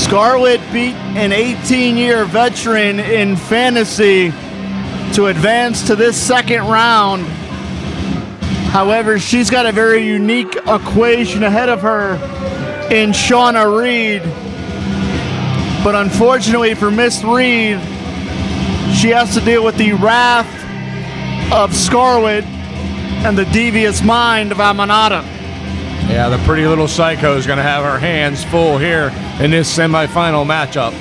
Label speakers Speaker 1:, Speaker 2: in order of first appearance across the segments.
Speaker 1: Scarlett beat an 18-year veteran in fantasy to advance to this second round. However, she's got a very unique equation ahead of her in Shawna Reed. But unfortunately for Miss Reed, she has to deal with the wrath of Scarlett and the devious mind of Amanada.
Speaker 2: Yeah, the pretty little psycho is going to have her hands full here in this semifinal matchup.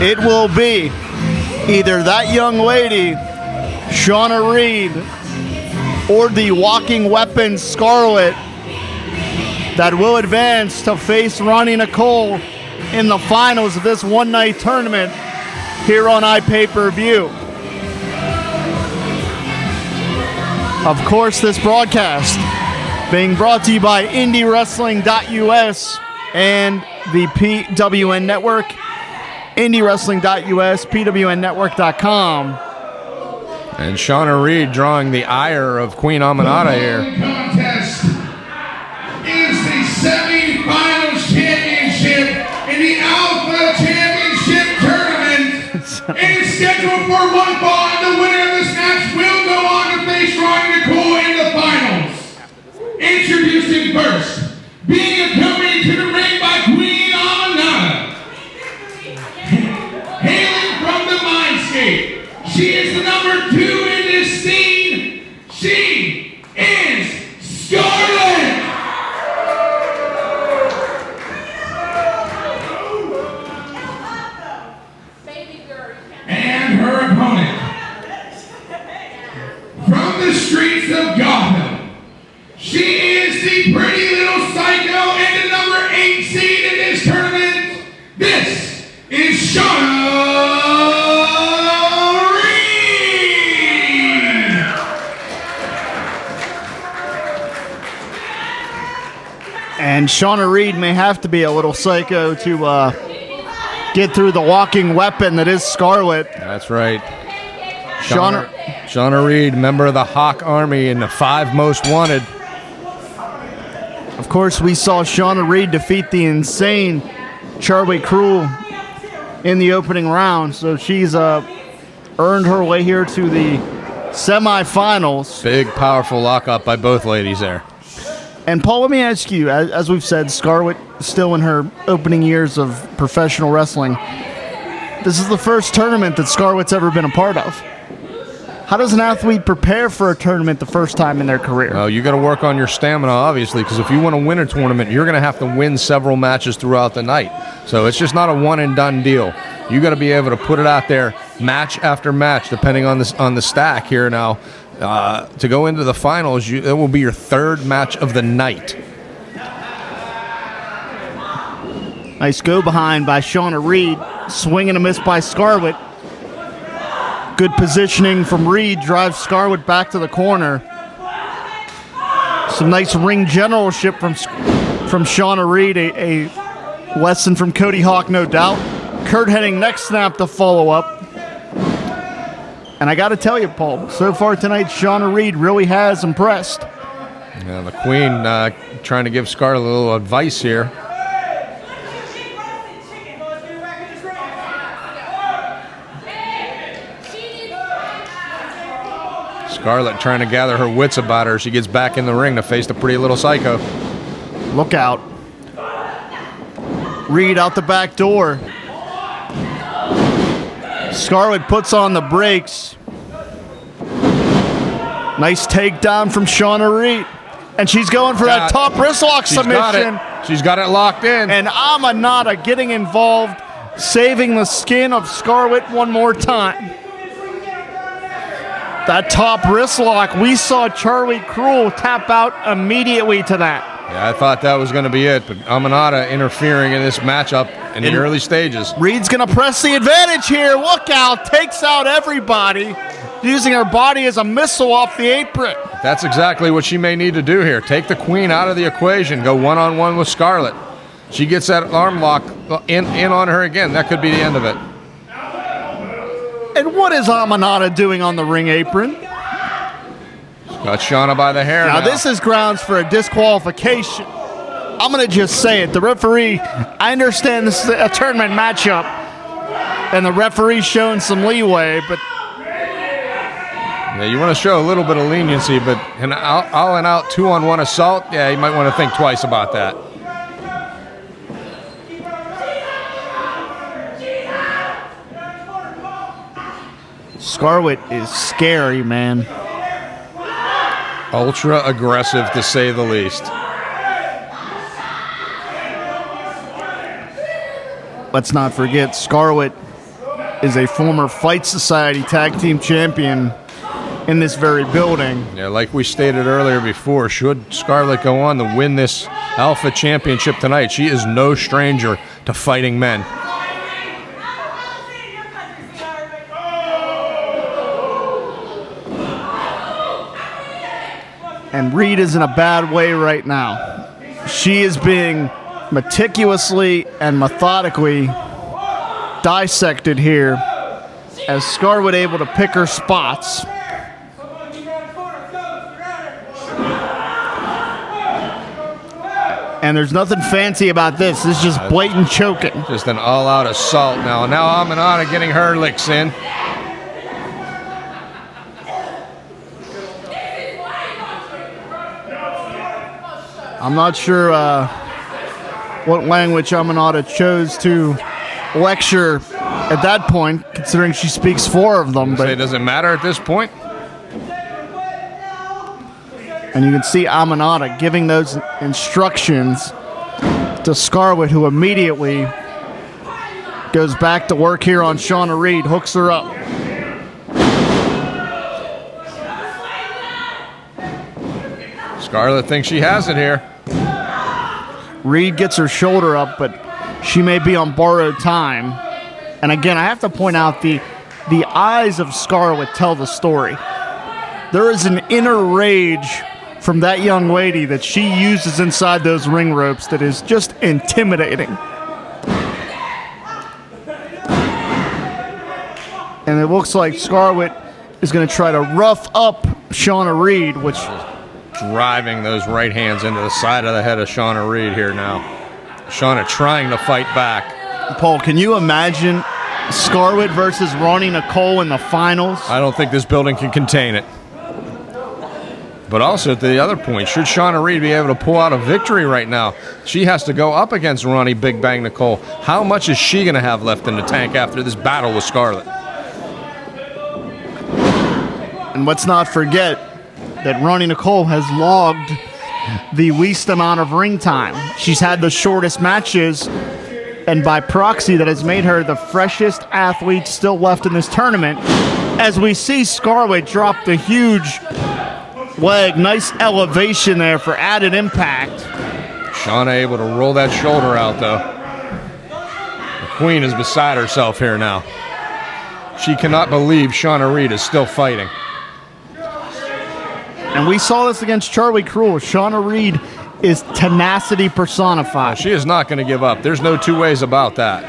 Speaker 1: It will be either that young lady, Shawna Reed, or the walking weapon, Scarlett, that will advance to face Ronnie Nicole in the finals of this one-night tournament here on iPay-Per-View. Of course, this broadcast being brought to you by IndyWrestling.us and the PWN Network. IndyWrestling.us, PWNNetwork.com.
Speaker 2: And Shawna Reed drawing the ire of Queen Amanada here.
Speaker 3: The contest is the semi-finals championship in the Alpha Championship Tournament. It is scheduled for one fall, and the winner of this match will go on to face Ronnie Nicole in the finals. Introducing first, being accompanied to the ring by Queen Amanada. Hailing from the Mindscape, she is the number 2 in this scene. She is Scarlett. And her opponent, from the streets of Gotham, she is the pretty little psycho and the number 8 seed in this tournament. This is Shawna Reed.
Speaker 1: And Shawna Reed may have to be a little psycho to get through the walking weapon that is Scarlett.
Speaker 2: That's right.
Speaker 1: Shawna
Speaker 2: Reed, member of the Hawk Army and the 5 Most Wanted.
Speaker 1: Of course, we saw Shawna Reed defeat the insane Charlie Cruel in the opening round, so she's earned her way here to the semifinals.
Speaker 2: Big, powerful lockup by both ladies there.
Speaker 1: And Paul, let me ask you, as we've said, Scarlett still in her opening years of professional wrestling. This is the first tournament that Scarlett's ever been a part of. How does an athlete prepare for a tournament the first time in their career?
Speaker 2: Well, you got to work on your stamina, obviously, because if you want to win a tournament, you're going to have to win several matches throughout the night. So it's just not a one-and-done deal. You got to be able to put it out there match after match, depending on the stack here now. To go into the finals, it will be your 3rd match of the night.
Speaker 1: Nice go behind by Shawna Reed. Swing and a miss by Scarlett. Good positioning from Reed. Drives Scarlett back to the corner. Some nice ring generalship from Shawna Reed. A lesson from Cody Hawk, no doubt. Kurt Hennig next snap to follow up. And I got to tell you, Paul, so far tonight, Shawna Reed really has impressed.
Speaker 2: Yeah, the Queen trying to give Scarlett a little advice here. Scarlett trying to gather her wits about her. She gets back in the ring to face the pretty little psycho.
Speaker 1: Look out. Reed out the back door. Scarlett puts on the brakes. Nice takedown from Shawna Reed. And she's going for that top wrist lock submission.
Speaker 2: She's got it locked in.
Speaker 1: And Amanada getting involved, saving the skin of Scarlett one more time. That top wrist lock, we saw Charlie Cruel tap out immediately to that.
Speaker 2: Yeah, I thought that was going to be it, but Amanada interfering in this matchup in the early stages.
Speaker 1: Reed's going to press the advantage here. Look out, takes out everybody, using her body as a missile off the apron.
Speaker 2: That's exactly what she may need to do here. Take the queen out of the equation, go one-on-one with Scarlett. She gets that arm lock in on her again. That could be the end of it.
Speaker 1: And what is Amanada doing on the ring apron?
Speaker 2: Got Shawna by the hair now.
Speaker 1: This is grounds for a disqualification. I'm going to just say it. The referee, I understand this is a tournament matchup, and the referee's showing some leeway, but...
Speaker 2: Yeah, you want to show a little bit of leniency, but an out 2-on-1 assault, yeah, you might want to think twice about that.
Speaker 1: Scarlett is scary, man.
Speaker 2: Ultra aggressive, to say the least.
Speaker 1: Let's not forget, Scarlett is a former Fight Society Tag Team Champion in this very building.
Speaker 2: Yeah, like we stated earlier before, should Scarlett go on to win this Alpha Championship tonight, she is no stranger to fighting men.
Speaker 1: And Reed is in a bad way right now. She is being meticulously and methodically dissected here as Scarlett able to pick her spots. And there's nothing fancy about this. This is just blatant choking.
Speaker 2: Just an all-out assault now. Now Amanada getting her licks in.
Speaker 1: I'm not sure what language Amanada chose to lecture at that point, considering she speaks 4 of them.
Speaker 2: But it doesn't matter at this point.
Speaker 1: And you can see Amanada giving those instructions to Scarlett, who immediately goes back to work here on Shawna Reed, hooks her up.
Speaker 2: Scarlett thinks she has it here.
Speaker 1: Reed gets her shoulder up, but she may be on borrowed time. And again, I have to point out the eyes of Scarlett tell the story. There is an inner rage from that young lady that she uses inside those ring ropes that is just intimidating. And it looks like Scarlett is going to try to rough up Shawna Reed, which...
Speaker 2: driving those right hands into the side of the head of Shawna Reed here now. Shawna trying to fight back.
Speaker 1: Paul, can you imagine Scarlett versus Ronnie Nicole in the finals?
Speaker 2: I don't think this building can contain it. But also, to the other point, should Shawna Reed be able to pull out a victory right now? She has to go up against Ronnie Big Bang Nicole. How much is she going to have left in the tank after this battle with Scarlett?
Speaker 1: And let's not forget that Ronnie Nicole has logged the least amount of ring time. She's had the shortest matches, and by proxy, that has made her the freshest athlete still left in this tournament. As we see Scarlett drop the huge leg, nice elevation there for added impact.
Speaker 2: Shawna able to roll that shoulder out, though. The queen is beside herself here now. She cannot believe Shawna Reed is still fighting.
Speaker 1: And we saw this against Charlie Cruel. Shawna Reed is tenacity personified.
Speaker 2: She is not going to give up. There's no two ways about that.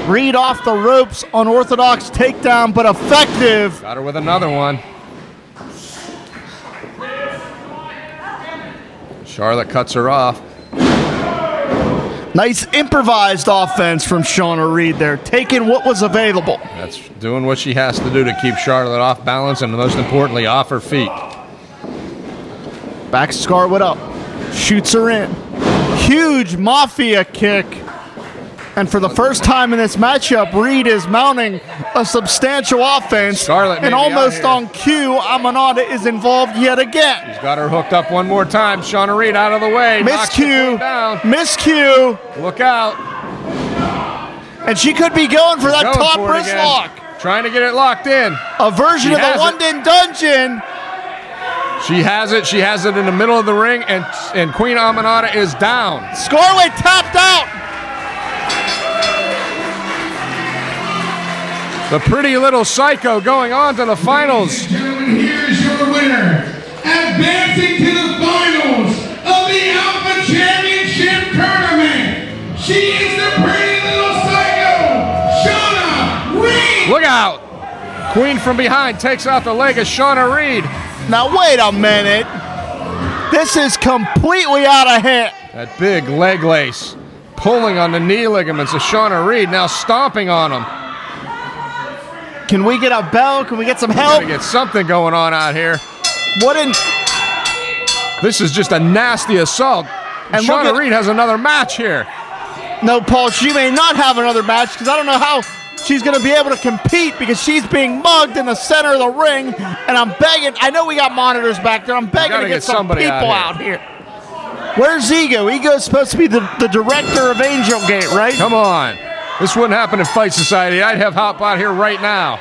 Speaker 1: Reed off the ropes, unorthodox takedown, but effective.
Speaker 2: Got her with another one. Charlotte cuts her off.
Speaker 1: Nice improvised offense from Shawna Reed there, taking what was available.
Speaker 2: That's doing what she has to do to keep Charlotte off balance and, most importantly, off her feet.
Speaker 1: Backs Scarlett up, shoots her in. Huge Mafia kick. And for the first time in this matchup, Reed is mounting a substantial offense.
Speaker 2: Scarlett
Speaker 1: and almost on cue, Amanada is involved yet again.
Speaker 2: He's got her hooked up one more time. Shawna Reed out of the way.
Speaker 1: Miscue. Miscue.
Speaker 2: Look out.
Speaker 1: And she could be going for that top wrist lock.
Speaker 2: Trying to get it locked in.
Speaker 1: A version of the London Dungeon.
Speaker 2: She has it. She has it in the middle of the ring, and Queen Aminata is down.
Speaker 1: Scarlett tapped out.
Speaker 2: The pretty little psycho going on to the finals.
Speaker 3: Gentlemen, here's your winner. Advancing to the finals of the Alpha Championship Tournament. She is the pretty little psycho, Shawna Reed.
Speaker 2: Look out. Queen from behind takes out the leg of Shawna Reed.
Speaker 1: Now, wait a minute. This is completely out of hand.
Speaker 2: That big leg lace pulling on the knee ligaments of Shawna Reed, now stomping on him.
Speaker 1: Can we get a bell? Can we get some help?
Speaker 2: Gotta get something going on out here.
Speaker 1: What in...
Speaker 2: This is just a nasty assault.
Speaker 1: And
Speaker 2: Shawna Reed has another match here.
Speaker 1: No, Paul, she may not have another match because I don't know how she's going to be able to compete because she's being mugged in the center of the ring. And I'm begging, I know we got monitors back there. I'm begging to get some people out here. Where's Ego? Ego's supposed to be the director of Angel Gate, right?
Speaker 2: Come on. This wouldn't happen in Fight Society. I'd have Hop out here right now.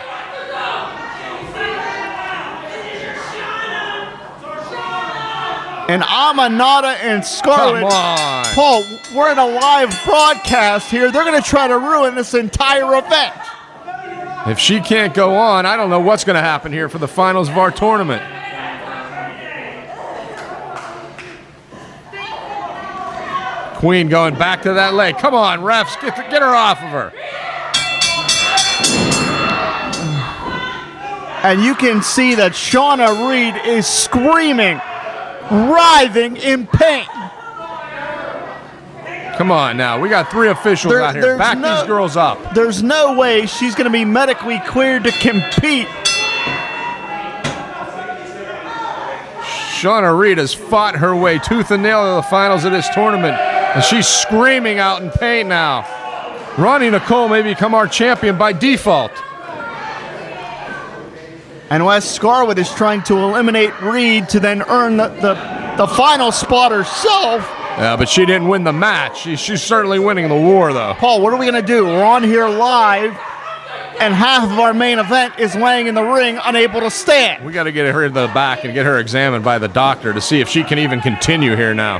Speaker 1: And Aminata and Scarlett.
Speaker 2: Come on.
Speaker 1: Paul, we're in a live broadcast here. They're going to try to ruin this entire event.
Speaker 2: If she can't go on, I don't know what's going to happen here for the finals of our tournament. Queen going back to that leg. Come on, refs, get her off of her.
Speaker 1: And you can see that Shawna Reed is screaming, writhing in pain.
Speaker 2: Come on now, we got 3 officials out here. Back these girls up.
Speaker 1: There's no way she's going to be medically cleared to compete.
Speaker 2: Shawna Reed has fought her way tooth and nail to the finals of this tournament, and she's screaming out in pain now. Ronnie Nicole may become our champion by default.
Speaker 1: And Wes Scarlett is trying to eliminate Reed to then earn the final spot herself.
Speaker 2: Yeah, but she didn't win the match. She's certainly winning the war, though.
Speaker 1: Paul, what are we going to do? We're on here live, and half of our main event is laying in the ring, unable to stand.
Speaker 2: We got to get her to the back and get her examined by the doctor to see if she can even continue here now.